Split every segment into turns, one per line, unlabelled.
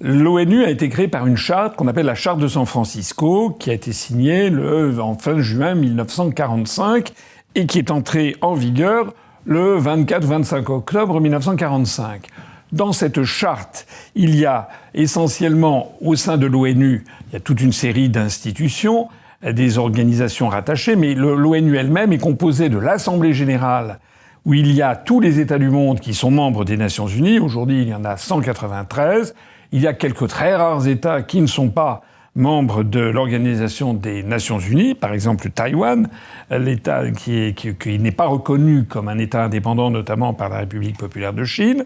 L'ONU a été créée par une charte qu'on appelle la charte de San Francisco, qui a été signée en fin juin 1945 et qui est entrée en vigueur le 24-25 octobre 1945. Dans cette charte, il y a essentiellement, au sein de l'ONU, il y a toute une série d'institutions, des organisations rattachées, mais l'ONU elle-même est composée de l'Assemblée générale, où il y a tous les États du monde qui sont membres des Nations unies. Aujourd'hui, il y en a 193. Il y a quelques très rares États qui ne sont pas membres de l'Organisation des Nations Unies, par exemple Taïwan, l'État qui n'est pas reconnu comme un État indépendant, notamment par la République populaire de Chine.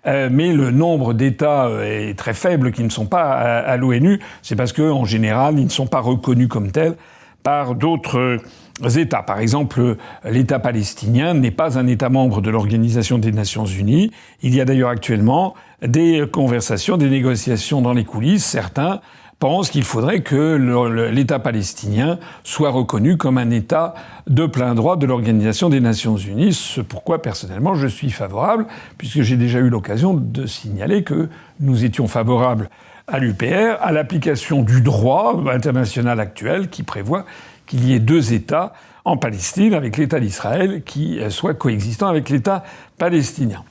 Mais le nombre d'États est très faible qui ne sont pas à l'ONU. C'est parce qu'en général, ils ne sont pas reconnus comme tels par d'autres États. Par exemple, l'État palestinien n'est pas un État membre de l'Organisation des Nations Unies. Il y a d'ailleurs actuellement des conversations, des négociations dans les coulisses. Certains pensent qu'il faudrait que l'État palestinien soit reconnu comme un État de plein droit de l'Organisation des Nations Unies, ce pourquoi personnellement je suis favorable, puisque j'ai déjà eu l'occasion de signaler que nous étions favorables à l'UPR, à l'application du droit international actuel qui prévoit qu'il y ait deux États en Palestine avec l'État d'Israël qui soit coexistant avec l'État palestinien.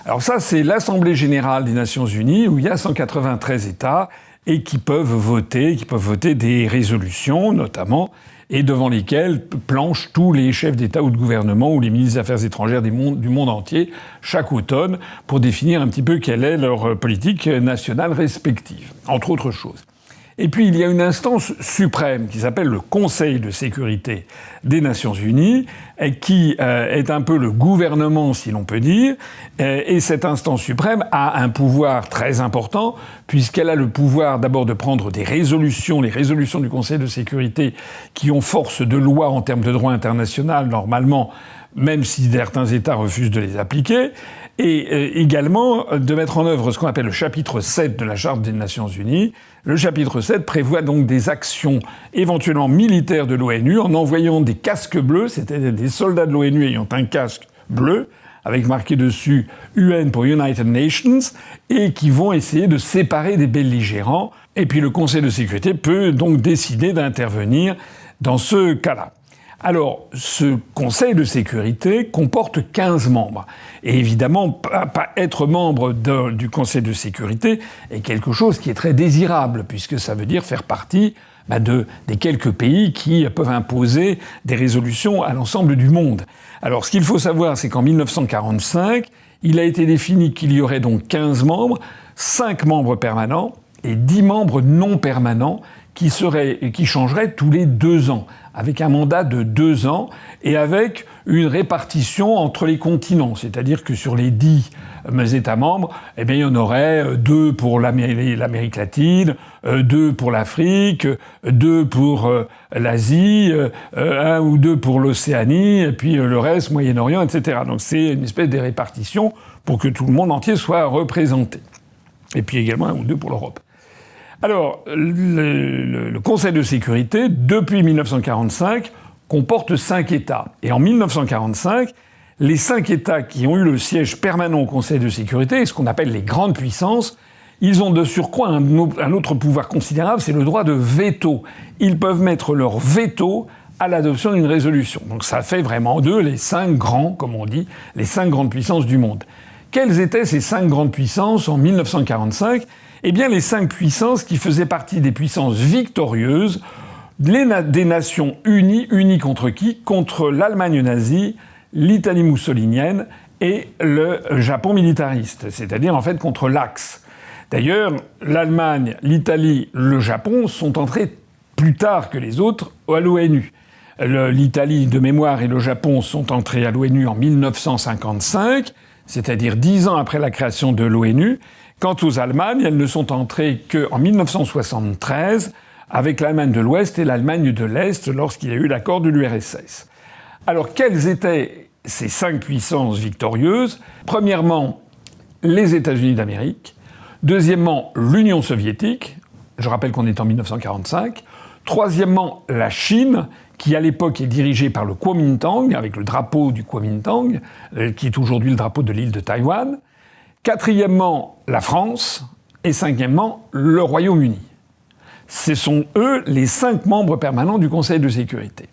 Alors ça, c'est l'Assemblée générale des Nations unies où il y a 193 États et qui peuvent voter des résolutions notamment, et devant lesquelles planchent tous les chefs d'État ou de gouvernement ou les ministres des Affaires étrangères du monde entier chaque automne pour définir un petit peu quelle est leur politique nationale respective, entre autres choses. Et puis il y a une instance suprême qui s'appelle le Conseil de sécurité des Nations Unies, qui est un peu le gouvernement, si l'on peut dire. Et cette instance suprême a un pouvoir très important, puisqu'elle a le pouvoir d'abord de prendre des résolutions, les résolutions du Conseil de sécurité qui ont force de loi en termes de droit international, normalement, même si certains États refusent de les appliquer, et également de mettre en œuvre ce qu'on appelle le chapitre 7 de la Charte des Nations Unies. Le chapitre 7 prévoit donc des actions éventuellement militaires de l'ONU en envoyant des casques bleus, c'est-à-dire des soldats de l'ONU ayant un casque bleu, avec marqué dessus UN pour United Nations, et qui vont essayer de séparer des belligérants. Et puis le Conseil de sécurité peut donc décider d'intervenir dans ce cas-là. Alors, ce Conseil de sécurité comporte 15 membres. Et évidemment, pas être membre du Conseil de sécurité est quelque chose qui est très désirable, puisque ça veut dire faire partie des quelques pays qui peuvent imposer des résolutions à l'ensemble du monde. Alors, ce qu'il faut savoir, c'est qu'en 1945, il a été défini qu'il y aurait donc 15 membres, 5 membres permanents et 10 membres non permanents qui changeraient tous les 2 ans, avec un mandat de 2 ans et avec une répartition entre les continents. C'est-à-dire que sur les 10 États membres, eh bien, il y en aurait 2 pour l'Amérique latine, 2 pour l'Afrique, 2 pour l'Asie, 1 ou 2 pour l'Océanie, et puis le reste, Moyen-Orient, etc. Donc c'est une espèce de répartition pour que tout le monde entier soit représenté. Et puis également 1 ou 2 pour l'Europe. Alors, le Conseil de sécurité, depuis 1945, comporte 5 États. Et en 1945, les 5 États qui ont eu le siège permanent au Conseil de sécurité, ce qu'on appelle les grandes puissances, ils ont de surcroît un autre pouvoir considérable, c'est le droit de veto. Ils peuvent mettre leur veto à l'adoption d'une résolution. Donc ça fait vraiment d'eux les 5 grands, comme on dit, les 5 grandes puissances du monde. Quelles étaient ces 5 grandes puissances en 1945 ? Eh bien, les 5 puissances qui faisaient partie des puissances victorieuses, des nations unies contre qui ? Contre l'Allemagne nazie, l'Italie mussolinienne et le Japon militariste, c'est-à-dire en fait contre l'Axe. D'ailleurs, l'Allemagne, l'Italie, le Japon sont entrés plus tard que les autres à l'ONU. L'Italie, de mémoire, et le Japon sont entrés à l'ONU en 1955, c'est-à-dire 10 ans après la création de l'ONU. Quant aux Allemagnes, elles ne sont entrées qu'en 1973 avec l'Allemagne de l'Ouest et l'Allemagne de l'Est lorsqu'il y a eu l'accord de l'URSS. Alors, quelles étaient ces 5 puissances victorieuses ? Premièrement, les États-Unis d'Amérique. Deuxièmement, l'Union soviétique. Je rappelle qu'on est en 1945. Troisièmement, la Chine, qui à l'époque est dirigée par le Kuomintang, avec le drapeau du Kuomintang, qui est aujourd'hui le drapeau de l'île de Taïwan. Quatrièmement, la France, Et cinquièmement, le Royaume-Uni. Ce sont eux les 5 membres permanents du Conseil de sécurité.